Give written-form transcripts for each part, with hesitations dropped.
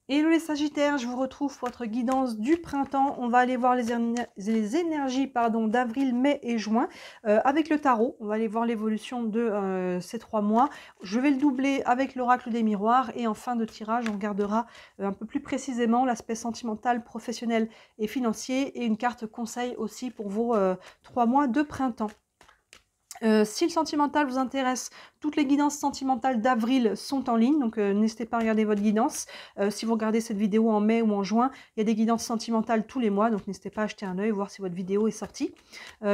Hello les Sagittaires, je vous retrouve pour votre guidance du printemps. On va aller voir les énergies d'avril, mai et juin avec le tarot. On va aller voir l'évolution de ces 3 mois. Je vais le doubler avec l'oracle des miroirs et en fin de tirage, on regardera un peu plus précisément l'aspect sentimental, professionnel et financier et une carte conseil aussi pour vos 3 mois de printemps. Si le sentimental vous intéresse, toutes les guidances sentimentales d'avril sont en ligne, donc n'hésitez pas à regarder votre guidance. Si vous regardez cette vidéo en mai ou en juin, il y a des guidances sentimentales tous les mois, donc n'hésitez pas à jeter un œil, voir si votre vidéo est sortie.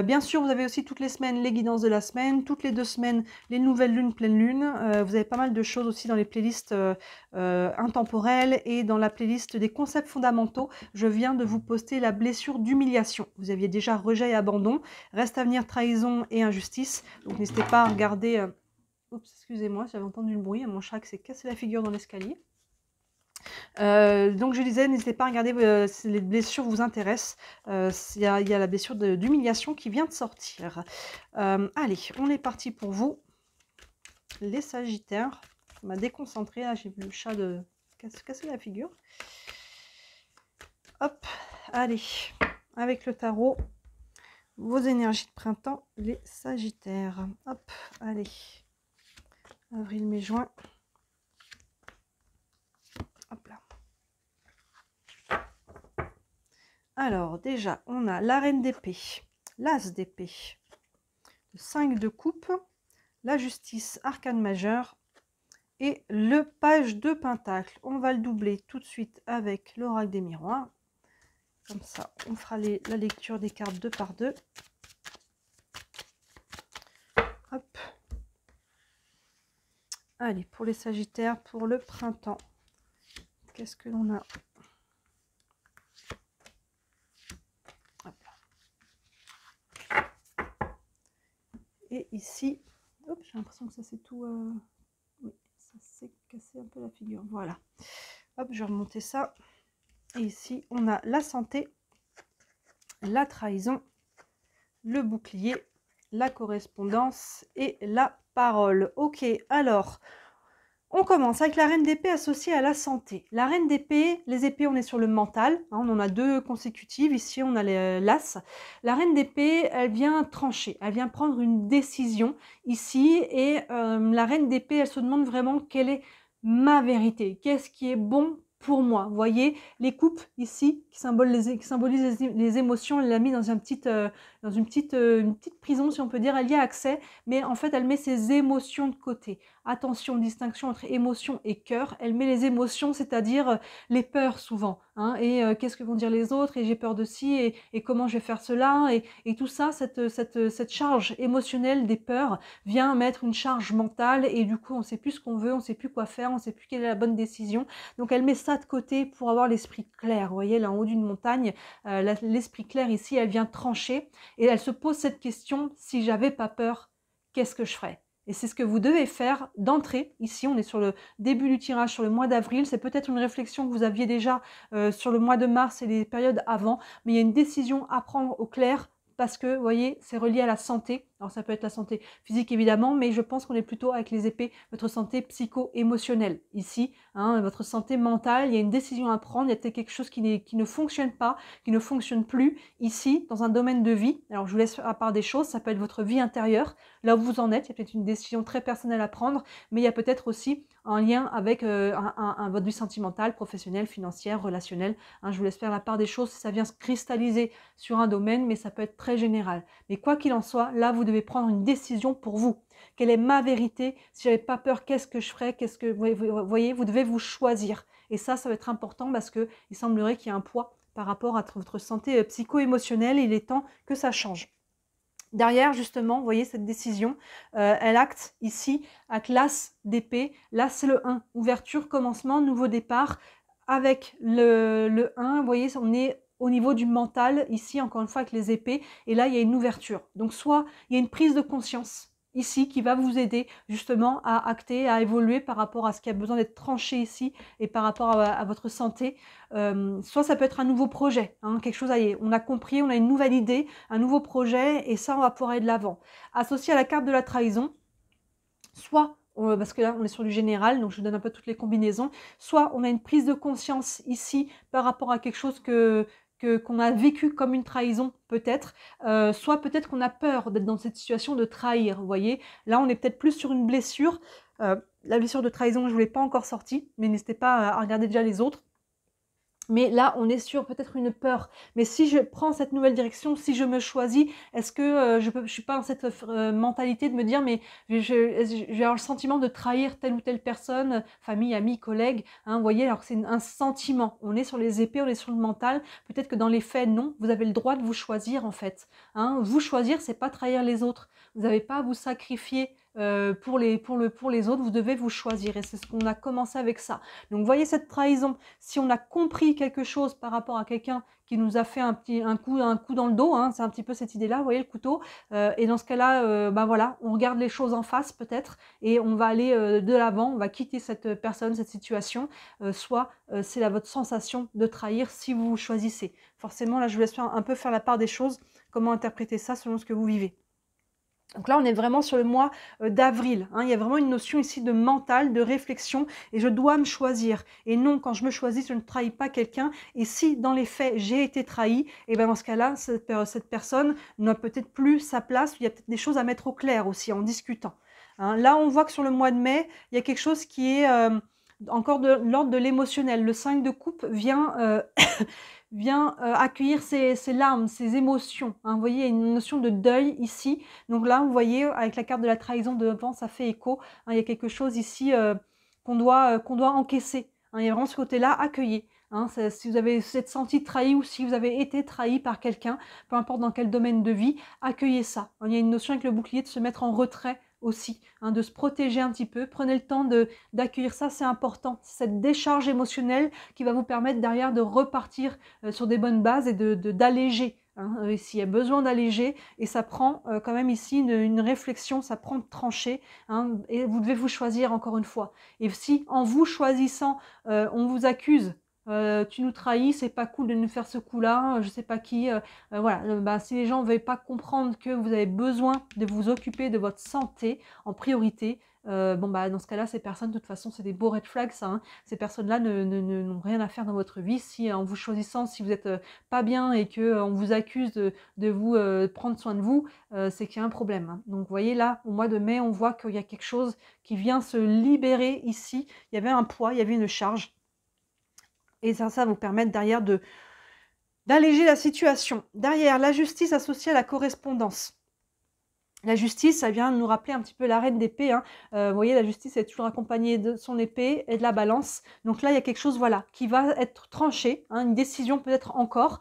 Bien sûr, vous avez aussi toutes les semaines les guidances de la semaine, toutes les 2 semaines les nouvelles lunes, pleine lune. Vous avez pas mal de choses aussi dans les playlists intemporelles et dans la playlist des concepts fondamentaux. Je viens de vous poster la blessure d'humiliation. Vous aviez déjà rejet et abandon, reste à venir trahison et injustice. Donc n'hésitez pas à regarder... Oups, excusez-moi, j'avais entendu le bruit, mon chat qui s'est cassé la figure dans l'escalier. Donc je disais, n'hésitez pas à regarder si les blessures vous intéressent. Il y a la blessure d'humiliation qui vient de sortir. Allez, on est parti pour vous, les Sagittaires. Ça m'a déconcentré, là j'ai vu le chat casser la figure. Hop, allez, avec le tarot. Vos énergies de printemps, les Sagittaires. Hop, allez. Avril, mai, juin. Hop là. Alors, déjà, on a la reine d'épée, l'as d'épée, le 5 de coupe, la justice, arcane majeur et le page de pentacle. On va le doubler tout de suite avec l'oracle des miroirs. Comme ça, on fera la lecture des cartes 2 par 2. Hop. Allez, pour les Sagittaires, pour le printemps, qu'est-ce que l'on a? Hop là. Et ici, j'ai l'impression que ça c'est tout... Oui, ça s'est cassé un peu la figure. Voilà. Hop, je vais remonter ça. Et ici, on a la santé, la trahison, le bouclier, la correspondance et la parole. Ok, alors, on commence avec la reine d'épée associée à la santé. La reine d'épée, les épées, on est sur le mental. Hein, on en a 2 consécutives. Ici, on a l'as. La reine d'épée, elle vient trancher. Elle vient prendre une décision ici. Et la reine d'épée, elle se demande vraiment quelle est ma vérité. Qu'est-ce qui est bon pour moi? Vous voyez, les coupes ici, qui symbolisent les émotions, elle l'a mis dans une petite prison, si on peut dire. Elle y a accès, mais en fait, elle met ses émotions de côté. Attention, distinction entre émotion et cœur. Elle met les émotions, c'est-à-dire les peurs souvent. Hein, et qu'est-ce que vont dire les autres, et j'ai peur de ci, et comment je vais faire cela, et tout ça, cette charge émotionnelle des peurs vient mettre une charge mentale, et du coup, on ne sait plus ce qu'on veut, on ne sait plus quoi faire, on ne sait plus quelle est la bonne décision. Donc, elle met ça de côté pour avoir l'esprit clair. Vous voyez, là, en haut d'une montagne, l'esprit clair ici, elle vient trancher, et elle se pose cette question, si j'avais pas peur, qu'est-ce que je ferais? Et c'est ce que vous devez faire d'entrée. Ici, on est sur le début du tirage, sur le mois d'avril. C'est peut-être une réflexion que vous aviez déjà sur le mois de mars et les périodes avant. Mais il y a une décision à prendre au clair parce que, vous voyez, c'est relié à la santé. Alors, ça peut être la santé physique, évidemment, mais je pense qu'on est plutôt avec les épées, votre santé psycho-émotionnelle. Ici, hein, votre santé mentale, il y a une décision à prendre. Il y a peut-être quelque chose qui ne fonctionne pas, qui ne fonctionne plus. Ici, dans un domaine de vie, alors je vous laisse à part des choses, ça peut être votre vie intérieure, là où vous en êtes. Il y a peut-être une décision très personnelle à prendre, mais il y a peut-être aussi un lien avec votre vie sentimentale, professionnelle, financière, relationnelle. Hein, je vous laisse faire la part des choses si ça vient se cristalliser sur un domaine, mais ça peut être très général. Mais quoi qu'il en soit, là, vous devez prendre une décision pour vous. Quelle est ma vérité? Si j'avais pas peur, qu'est-ce que je ferais? Vous voyez, vous devez vous choisir. Et ça va être important parce qu'il semblerait qu'il y ait un poids par rapport à votre santé psycho-émotionnelle. Il est temps que ça change. Derrière, justement, vous voyez cette décision, elle acte ici avec l'as d'épée. Là, c'est le 1. Ouverture, commencement, nouveau départ. Avec le 1, vous voyez, on est au niveau du mental, ici, encore une fois, avec les épées. Et là, il y a une ouverture. Donc, soit il y a une prise de conscience ici qui va vous aider justement à acter, à évoluer par rapport à ce qui a besoin d'être tranché ici et par rapport à votre santé. Soit ça peut être un nouveau projet, hein, quelque chose, on a compris, on a une nouvelle idée, un nouveau projet et ça, on va pouvoir aller de l'avant. Associé à la carte de la trahison, soit parce que là, on est sur du général, donc je vous donne un peu toutes les combinaisons. Soit on a une prise de conscience ici par rapport à quelque chose qu'on a vécu comme une trahison, peut-être. Soit peut-être qu'on a peur d'être dans cette situation de trahir, vous voyez. Là, on est peut-être plus sur une blessure. La blessure de trahison, je ne vous l'ai pas encore sortie, mais n'hésitez pas à regarder déjà les autres. Mais là, on est sur peut-être une peur. Mais si je prends cette nouvelle direction, si je me choisis, est-ce que je suis pas dans cette mentalité de me dire, mais j'ai avoir le sentiment de trahir telle ou telle personne, famille, amis, collègues, hein, vous voyez, alors que c'est un sentiment. On est sur les épées, on est sur le mental. Peut-être que dans les faits, non. Vous avez le droit de vous choisir, en fait. Hein. Vous choisir, c'est pas trahir les autres. Vous n'avez pas à vous sacrifier pour les autres. Vous devez vous choisir. Et c'est ce qu'on a commencé avec ça. Donc, vous voyez cette trahison. Si on a compris quelque chose par rapport à quelqu'un qui nous a fait un coup dans le dos, hein, c'est un petit peu cette idée-là, vous voyez le couteau, et dans ce cas-là, ben voilà, on regarde les choses en face peut-être, et on va aller de l'avant, on va quitter cette personne, cette situation, soit c'est votre sensation de trahir si vous choisissez. Forcément, là, je vous laisse un peu faire la part des choses, comment interpréter ça selon ce que vous vivez. Donc là, on est vraiment sur le mois d'avril. Hein. Il y a vraiment une notion ici de mental, de réflexion, et je dois me choisir. Et non, quand je me choisis, je ne trahis pas quelqu'un. Et si, dans les faits, j'ai été trahi, et bien dans ce cas-là, cette personne n'a peut-être plus sa place. Il y a peut-être des choses à mettre au clair aussi en discutant. Hein. Là, on voit que sur le mois de mai, il y a quelque chose qui est encore de l'ordre de l'émotionnel. Le 5 de coupe vient... vient accueillir ses larmes, ses émotions. Hein. Vous voyez, il y a une notion de deuil ici. Donc là, vous voyez, avec la carte de la trahison devant, ça fait écho. Hein, il y a quelque chose ici qu'on doit encaisser. Hein. Il y a vraiment ce côté-là, accueillir. Hein, si vous êtes senti trahi ou si vous avez été trahi par quelqu'un, peu importe dans quel domaine de vie, accueillez ça. Hein, il y a une notion avec le bouclier de se mettre en retrait aussi, hein, de se protéger un petit peu. Prenez le temps d'accueillir ça, c'est important. Cette décharge émotionnelle qui va vous permettre derrière de repartir sur des bonnes bases et d'alléger. Hein, s'il y a besoin d'alléger, et ça prend quand même ici une réflexion, ça prend de trancher, hein, et vous devez vous choisir encore une fois. Et si en vous choisissant, on vous accuse, tu nous trahis, c'est pas cool de nous faire ce coup-là, je sais pas qui, voilà, bah, si les gens ne veulent pas comprendre que vous avez besoin de vous occuper de votre santé en priorité, bon bah dans ce cas-là, ces personnes, de toute façon, c'est des beaux red flags, ça, hein. Ces personnes-là n'ont rien à faire dans votre vie. Si en vous choisissant, si vous êtes pas bien et que on vous accuse de vous prendre soin de vous, c'est qu'il y a un problème. Hein. Donc vous voyez là, au mois de mai, on voit qu'il y a quelque chose qui vient se libérer ici. Il y avait un poids, il y avait une charge. Et ça va vous permettre derrière d'alléger la situation. Derrière, la justice associée à la correspondance. La justice, ça vient nous rappeler un petit peu la reine d'épée. Hein. Vous voyez, la justice est toujours accompagnée de son épée et de la balance. Donc là, il y a quelque chose voilà, qui va être tranché, hein, une décision peut-être encore,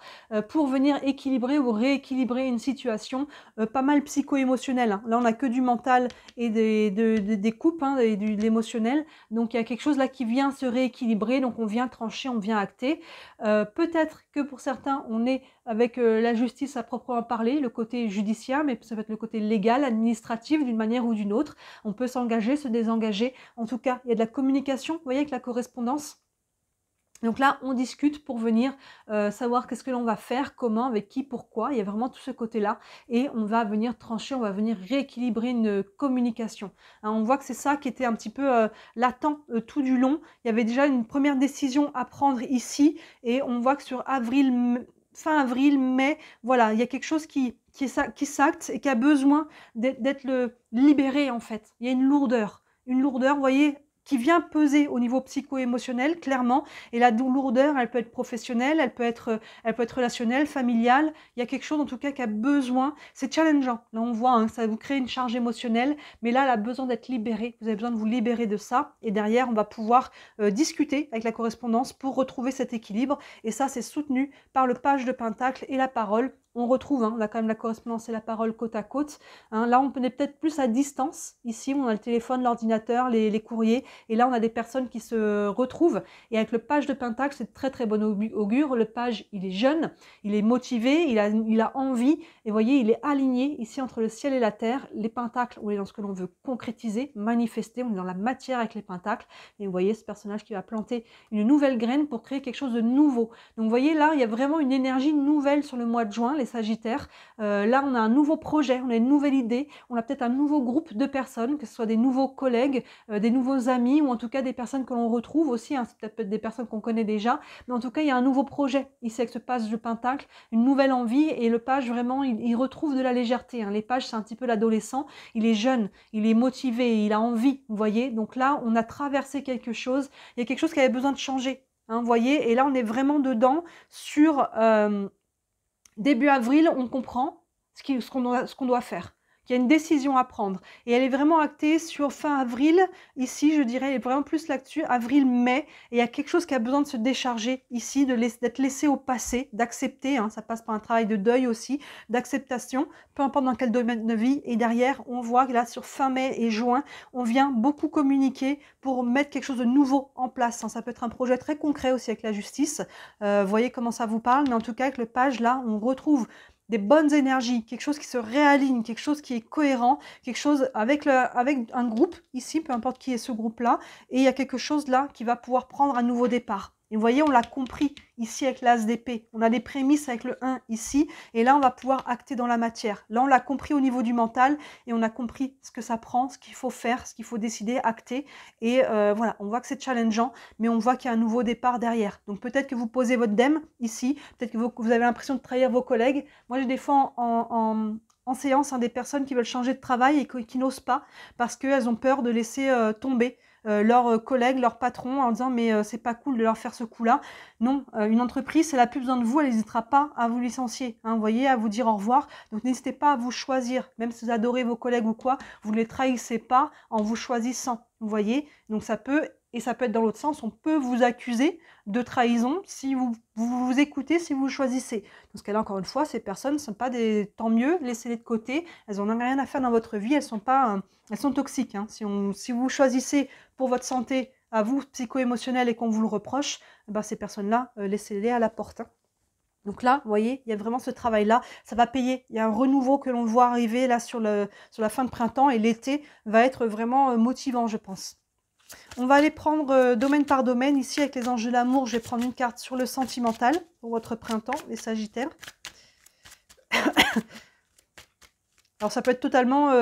pour venir équilibrer ou rééquilibrer une situation pas mal psycho-émotionnelle. Hein. Là, on n'a que du mental et des coupes, hein, et de l'émotionnel. Donc il y a quelque chose là qui vient se rééquilibrer. Donc on vient trancher, on vient acter. Peut-être que pour certains, on est avec la justice à proprement parler, le côté judiciaire, mais ça peut être le côté légal, administratif, d'une manière ou d'une autre. On peut s'engager, se désengager. En tout cas, il y a de la communication, vous voyez, avec la correspondance. Donc là, on discute pour venir savoir qu'est-ce que l'on va faire, comment, avec qui, pourquoi. Il y a vraiment tout ce côté-là. Et on va venir trancher, on va venir rééquilibrer une communication. Hein, on voit que c'est ça qui était un petit peu latent tout du long. Il y avait déjà une première décision à prendre ici. Et on voit que sur fin avril, mai, voilà, il y a quelque chose qui s'acte et qui a besoin d'être libéré en fait. Il y a une lourdeur, vous voyez, qui vient peser au niveau psycho-émotionnel, clairement. Et la lourdeur, elle peut être professionnelle, elle peut être relationnelle, familiale. Il y a quelque chose, en tout cas, qui a besoin. C'est challengeant. Là, on voit, hein, ça vous crée une charge émotionnelle. Mais là, elle a besoin d'être libérée. Vous avez besoin de vous libérer de ça. Et derrière, on va pouvoir discuter avec la correspondance pour retrouver cet équilibre. Et ça, c'est soutenu par le page de Pentacle et la parole. On retrouve, hein, on a quand même la correspondance et la parole côte à côte. Hein, là, on est peut-être plus à distance. Ici, on a le téléphone, l'ordinateur, les courriers. Et là, on a des personnes qui se retrouvent. Et avec le page de Pentacle, c'est très très bon augure. Le page, il est jeune, il est motivé, il a envie. Et vous voyez, il est aligné ici entre le ciel et la terre. Les pentacles, on est dans ce que l'on veut concrétiser, manifester. On est dans la matière avec les pentacles. Et vous voyez ce personnage qui va planter une nouvelle graine pour créer quelque chose de nouveau. Donc vous voyez là, il y a vraiment une énergie nouvelle sur le mois de juin. les Sagittaires. Là, on a un nouveau projet, on a une nouvelle idée, on a peut-être un nouveau groupe de personnes, que ce soit des nouveaux collègues, des nouveaux amis, ou en tout cas des personnes que l'on retrouve aussi, hein, c'est peut-être des personnes qu'on connaît déjà, mais en tout cas, il y a un nouveau projet ici avec ce page de Pentacle, une nouvelle envie, et le page, vraiment, il retrouve de la légèreté. Hein. Les pages, c'est un petit peu l'adolescent, il est jeune, il est motivé, il a envie, vous voyez. Donc là, on a traversé quelque chose, il y a quelque chose qui avait besoin de changer. Hein, vous voyez, et là on est vraiment dedans sur début avril, on comprend ce qu'on doit faire. Il y a une décision à prendre. Et elle est vraiment actée sur fin avril. Ici, je dirais, elle est vraiment plus là-dessus, avril-mai. Et il y a quelque chose qui a besoin de se décharger ici, d'être laissé au passé, d'accepter. Hein, ça passe par un travail de deuil aussi, d'acceptation, peu importe dans quel domaine de vie. Et derrière, on voit que là, sur fin mai et juin, on vient beaucoup communiquer pour mettre quelque chose de nouveau en place. Hein. Ça peut être un projet très concret aussi avec la justice. Vous voyez comment ça vous parle. Mais en tout cas, avec le page, là, on retrouve des bonnes énergies, quelque chose qui se réaligne, quelque chose qui est cohérent, quelque chose avec un groupe ici, peu importe qui est ce groupe-là, et il y a quelque chose là qui va pouvoir prendre un nouveau départ. Et vous voyez, on l'a compris ici avec l'as d'épée. On a les prémices avec le 1 ici, et là, on va pouvoir acter dans la matière. Là, on l'a compris au niveau du mental, et on a compris ce que ça prend, ce qu'il faut faire, ce qu'il faut décider, acter. Et voilà, on voit que c'est challengeant, mais on voit qu'il y a un nouveau départ derrière. Donc peut-être que vous posez votre dème ici, peut-être que vous avez l'impression de trahir vos collègues. Moi, j'ai des fois en séance des personnes qui veulent changer de travail et qui n'osent pas parce qu'elles ont peur de laisser tomber leurs collègues, leurs patrons en disant mais c'est pas cool de leur faire ce coup-là. Non, une entreprise, si elle n'a plus besoin de vous, elle n'hésitera pas à vous licencier, hein, vous voyez, à vous dire au revoir. Donc n'hésitez pas à vous choisir, même si vous adorez vos collègues ou quoi, vous ne les trahissez pas en vous choisissant, vous voyez. Donc ça peut, et ça peut être dans l'autre sens, on peut vous accuser de trahison si vous écoutez, si vous choisissez. Dans ce cas-là, encore une fois, ces personnes ne sont pas des... Tant mieux, laissez-les de côté, elles n'ont rien à faire dans votre vie, elles sont toxiques. Hein. Si vous choisissez pour votre santé, à vous, psycho-émotionnelle, et qu'on vous le reproche, ben, ces personnes-là, laissez-les à la porte. Hein. Donc là, vous voyez, il y a vraiment ce travail-là, ça va payer. Il y a un renouveau que l'on voit arriver là sur la fin de printemps, et l'été va être vraiment motivant, je pense. On va aller prendre domaine par domaine. Ici, avec les anges de l'amour, je vais prendre une carte sur le sentimental pour votre printemps, les Sagittaires. Alors, ça peut être totalement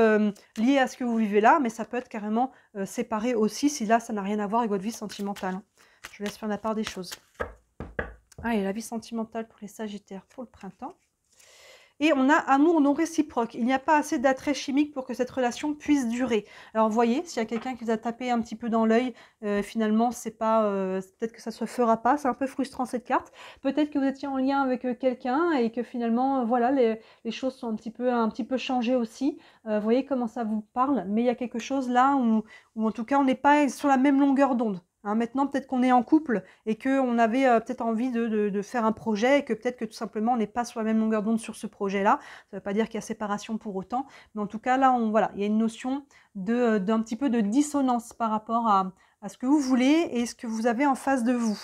lié à ce que vous vivez là, mais ça peut être carrément séparé aussi, si là, ça n'a rien à voir avec votre vie sentimentale. Je vous laisse faire la part des choses. Allez, la vie sentimentale pour les Sagittaires pour le printemps. Et on a amour non réciproque. Il n'y a pas assez d'attrait chimique pour que cette relation puisse durer. Alors, vous voyez, s'il y a quelqu'un qui vous a tapé un petit peu dans l'œil, finalement, c'est pas, peut-être que ça se fera pas. C'est un peu frustrant, cette carte. Peut-être que vous étiez en lien avec quelqu'un et que finalement, voilà, les choses sont un petit peu changées aussi. Vous voyez comment ça vous parle. Mais il y a quelque chose là où en tout cas, on n'est pas sur la même longueur d'onde. Hein, maintenant, peut-être qu'on est en couple et qu'on avait peut-être envie de faire un projet et que peut-être que tout simplement on n'est pas sur la même longueur d'onde sur ce projet-là. Ça ne veut pas dire qu'il y a séparation pour autant. Mais en tout cas, là, voilà, il y a une notion d'un petit peu de dissonance par rapport à ce que vous voulez et ce que vous avez en face de vous.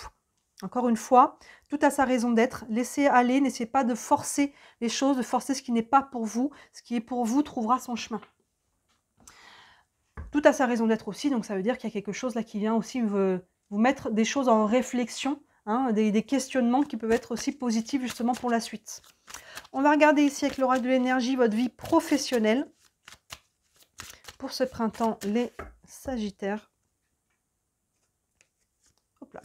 Encore une fois, tout a sa raison d'être. Laissez aller, n'essayez pas de forcer les choses, de forcer ce qui n'est pas pour vous. Ce qui est pour vous trouvera son chemin. Tout a sa raison d'être aussi, donc ça veut dire qu'il y a quelque chose là qui vient aussi vous mettre des choses en réflexion, hein, des questionnements qui peuvent être aussi positifs justement pour la suite. On va regarder ici avec l'oracle de l'énergie votre vie professionnelle pour ce printemps, les Sagittaires. Hop là.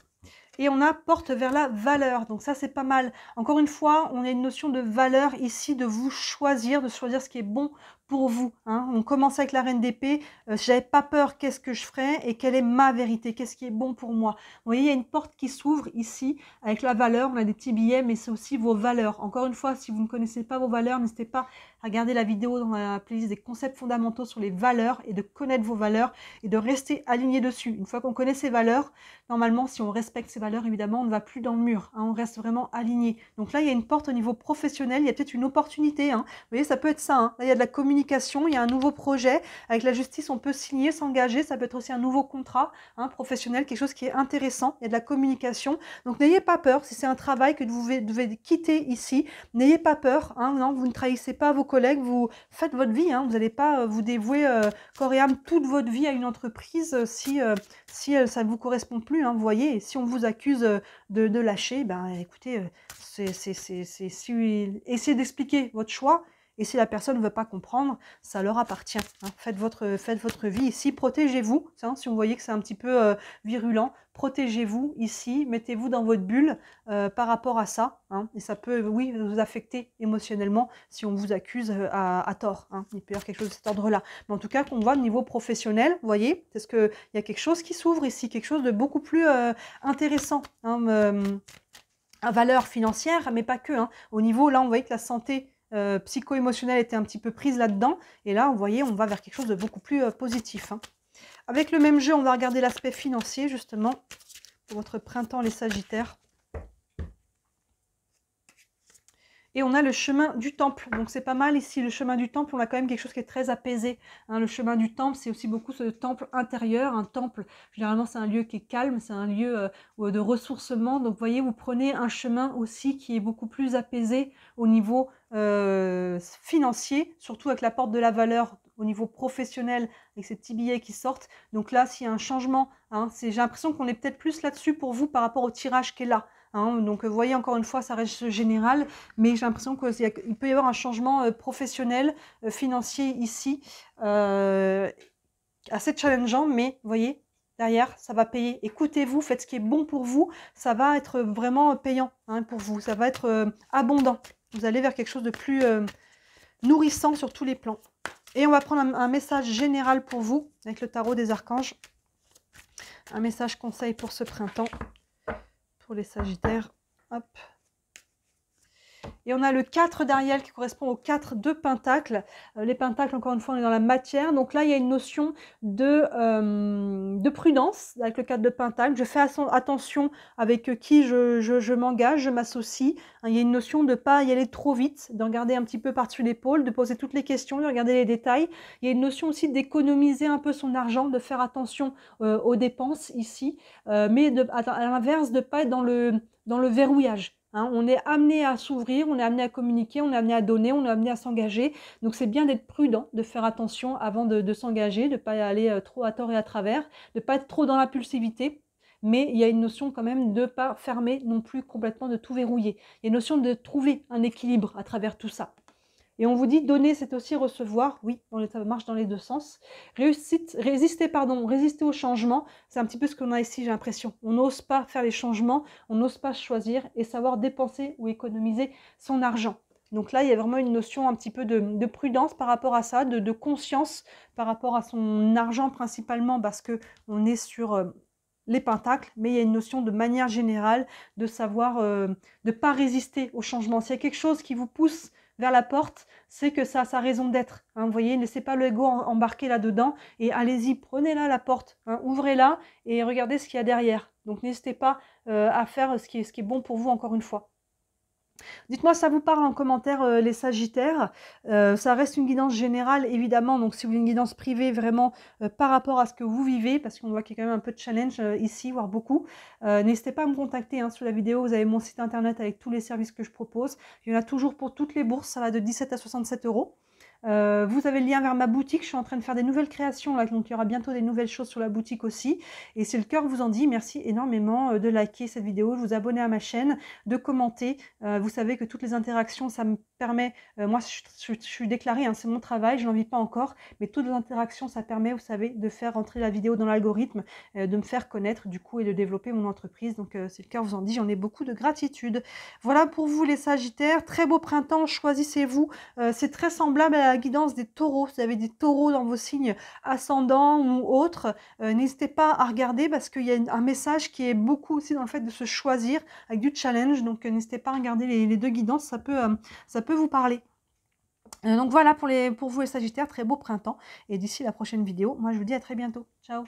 Et on a porte vers la valeur, donc ça c'est pas mal. Encore une fois, on a une notion de valeur ici, de vous choisir, de choisir ce qui est bon pour vous. Hein. On commence avec la reine d'épée, j'avais pas peur, qu'est-ce que je ferais et quelle est ma vérité, qu'est-ce qui est bon pour moi. Vous voyez, il y a une porte qui s'ouvre ici avec la valeur, on a des petits billets, mais c'est aussi vos valeurs. Encore une fois, si vous ne connaissez pas vos valeurs, n'hésitez pas à regarder la vidéo dans la playlist des concepts fondamentaux sur les valeurs et de connaître vos valeurs et de rester aligné dessus. Une fois qu'on connaît ses valeurs, normalement, si on respecte ses valeurs, évidemment, on ne va plus dans le mur, hein, on reste vraiment aligné. Donc là, il y a une porte au niveau professionnel, il y a peut-être une opportunité. Hein. Vous voyez, ça peut être ça. Hein. Là, il y a de la communication communication, il y a un nouveau projet. Avec la justice, on peut signer, s'engager. Ça peut être aussi un nouveau contrat professionnel, quelque chose qui est intéressant. Il y a de la communication. Donc, n'ayez pas peur. Si c'est un travail que vous devez quitter ici, n'ayez pas peur. Non, vous ne trahissez pas vos collègues. Vous faites votre vie. Vous n'allez pas vous dévouer corps et âme toute votre vie à une entreprise si ça ne vous correspond plus. Vous voyez, et si on vous accuse de lâcher, écoutez, essayez d'expliquer votre choix. Et si la personne ne veut pas comprendre, ça leur appartient. Faites votre vie ici, protégez-vous. Si vous voyez que c'est un petit peu virulent, protégez-vous ici, mettez-vous dans votre bulle par rapport à ça. Et ça peut, oui, vous affecter émotionnellement si on vous accuse à tort. Il peut y avoir quelque chose de cet ordre-là. Mais en tout cas, qu'on voit au niveau professionnel, vous voyez, parce qu'il y a quelque chose qui s'ouvre ici, quelque chose de beaucoup plus intéressant. À valeur financière, mais pas que. Au niveau, là, on voyait que la santé psycho-émotionnelle était un petit peu prise là-dedans. Et là, vous voyez, on va vers quelque chose de beaucoup plus positif. Avec le même jeu, on va regarder l'aspect financier, justement, pour votre printemps, les Sagittaires. Et on a le chemin du temple. Donc, c'est pas mal ici, le chemin du temple. On a quand même quelque chose qui est très apaisé. Le chemin du temple, c'est aussi beaucoup ce temple intérieur. Un temple, généralement, c'est un lieu qui est calme. C'est un lieu de ressourcement. Donc, vous voyez, vous prenez un chemin aussi qui est beaucoup plus apaisé au niveau financier, surtout avec la porte de la valeur au niveau professionnel, avec ces petits billets qui sortent. Donc là, s'il y a un changement, j'ai l'impression qu'on est peut-être plus là-dessus pour vous par rapport au tirage qui est là. Donc, vous voyez, encore une fois, ça reste général, mais j'ai l'impression qu'il peut y avoir un changement professionnel, financier ici, assez challengeant, mais vous voyez, derrière, ça va payer. Écoutez-vous, faites ce qui est bon pour vous, ça va être vraiment payant pour vous, ça va être abondant. Vous allez vers quelque chose de plus nourrissant sur tous les plans. Et on va prendre un message général pour vous, avec le tarot des archanges. Un message conseil pour ce printemps. Pour les Sagittaires, hop. Et on a le 4 d'Ariel qui correspond au 4 de Pentacles. Les Pentacles, encore une fois, on est dans la matière. Donc là, il y a une notion de prudence avec le 4 de Pentacles. Je fais attention avec qui je m'engage, je m'associe. Il y a une notion de ne pas y aller trop vite, de regarder un petit peu par-dessus l'épaule, de poser toutes les questions, de regarder les détails. Il y a une notion aussi d'économiser un peu son argent, de faire attention aux dépenses ici. Mais à l'inverse, de ne pas être dans le verrouillage. On est amené à s'ouvrir, on est amené à communiquer, on est amené à donner, on est amené à s'engager. Donc, c'est bien d'être prudent, de faire attention avant de s'engager, de ne pas aller trop à tort et à travers, de ne pas être trop dans l'impulsivité. Mais il y a une notion quand même de ne pas fermer non plus complètement, de tout verrouiller. Il y a une notion de trouver un équilibre à travers tout ça. Et on vous dit, donner, c'est aussi recevoir. Oui, ça marche dans les deux sens. Résister au changement. C'est un petit peu ce qu'on a ici, j'ai l'impression. On n'ose pas faire les changements, on n'ose pas choisir et savoir dépenser ou économiser son argent. Donc là, il y a vraiment une notion un petit peu de prudence par rapport à ça, de conscience par rapport à son argent principalement, parce qu'on est sur les pentacles, mais il y a une notion de manière générale de savoir ne pas résister au changement. S'il y a quelque chose qui vous pousse vers la porte, c'est que ça a sa raison d'être. Vous voyez, ne laissez pas l'ego embarquer là-dedans et allez-y, prenez-la la porte, ouvrez-la et regardez ce qu'il y a derrière. Donc n'hésitez pas à faire ce qui est bon pour vous encore une fois. Dites-moi, ça vous parle en commentaire les Sagittaires. Ça reste une guidance générale, évidemment. Donc, si vous voulez une guidance privée, vraiment par rapport à ce que vous vivez, parce qu'on voit qu'il y a quand même un peu de challenge ici, voire beaucoup, n'hésitez pas à me contacter sous la vidéo. Vous avez mon site internet avec tous les services que je propose. Il y en a toujours pour toutes les bourses. Ça va de 17 à 67 €. Vous avez le lien vers ma boutique, je suis en train de faire des nouvelles créations là, donc il y aura bientôt des nouvelles choses sur la boutique aussi, et si le cœur vous en dit, merci énormément de liker cette vidéo, de vous abonner à ma chaîne, de commenter. Vous savez que toutes les interactions, ça me permet, moi je suis déclarée, c'est mon travail, je n'en vis pas encore, mais toutes les interactions, ça permet, vous savez, de faire rentrer la vidéo dans l'algorithme, de me faire connaître du coup et de développer mon entreprise. Donc si le cœur vous en dit, j'en ai beaucoup de gratitude. Voilà pour vous les Sagittaires, très beau printemps, choisissez-vous. C'est très semblable à la guidance des taureaux. Si vous avez des taureaux dans vos signes ascendants ou autres, n'hésitez pas à regarder parce qu'il y a un message qui est beaucoup aussi dans le fait de se choisir avec du challenge. Donc n'hésitez pas à regarder les deux guidances, ça peut vous parler. Donc voilà pour vous les Sagittaires, très beau printemps. Et d'ici la prochaine vidéo, moi je vous dis à très bientôt. Ciao!